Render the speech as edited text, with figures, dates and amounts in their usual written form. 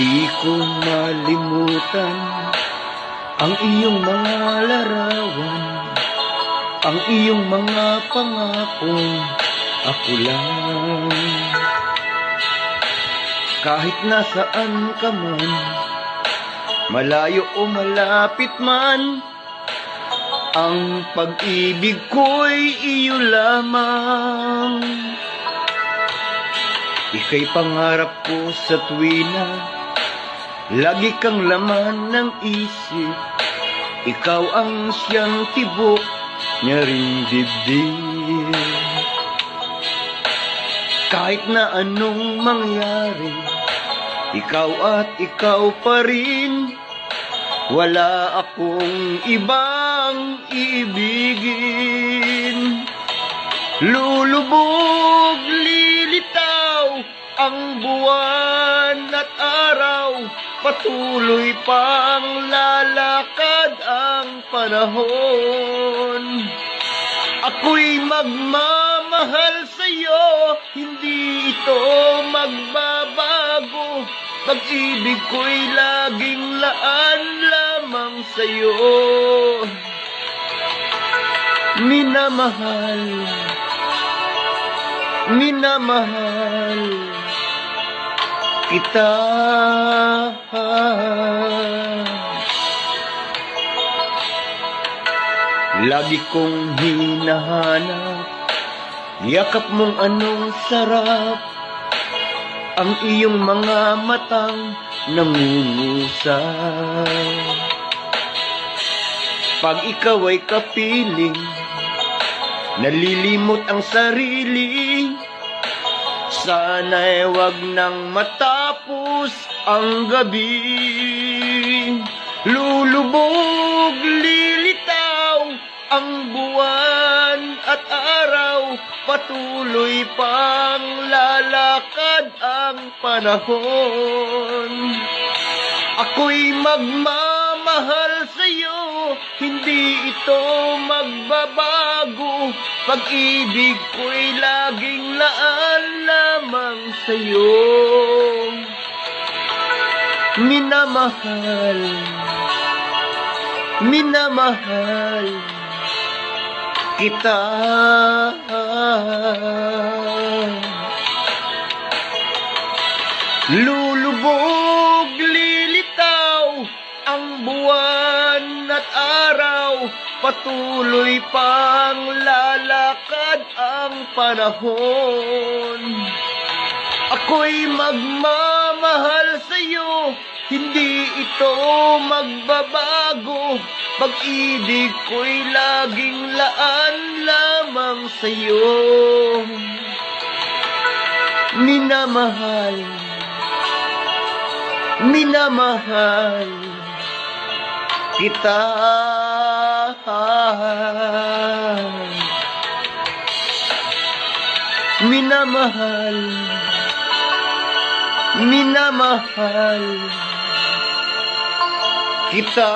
Di ko malimutan ang iyong mga larawan, ang iyong mga pangakong ako lang. Kahit nasaan ka man, malayo o malapit man, ang pag-ibig ko'y iyo lamang. Ika'y pangarap ko sa tuwina, lagi kang laman ng isip. Ikaw ang siyang tibok niya ring dibdib. Kahit na anong mangyari, ikaw at ikaw pa rin. Wala akong ibang iibigin. Lulubog, lilitaw ang buwan at araw, patuloy pang lalakad ang panahon. Ako'y magmamahal sa'yo, hindi ito magbabago. Pag-ibig ko'y laging laan lamang sa'yo. Minamahal, minamahal kita. Lagi kong hinahanap yakap mong anong sarap, ang iyong mga matang nangungusap. Pag ikaw ay kapiling, nalilimot ang sarili. Sana'y wag nang matapos ang gabi. Lulubog, lilitaw ang buwan at araw, patuloy pang lalakad ang panahon. Ako'y magmamahal sa'yo, hindi ito magbabago. Pag-ibig ko'y laging laan lamang sa'yo. Minamahal, minamahal kita. Lulubog, lilitaw ang buwan at araw, patuloy pang lalakad ang panahon. Ako'y magmamahal sa'yo, hindi ito magbabago. Pag-ibig ko'y laging laan lamang sa'yo. Minamahal, minamahal kita. Minamahal, minamahal kita.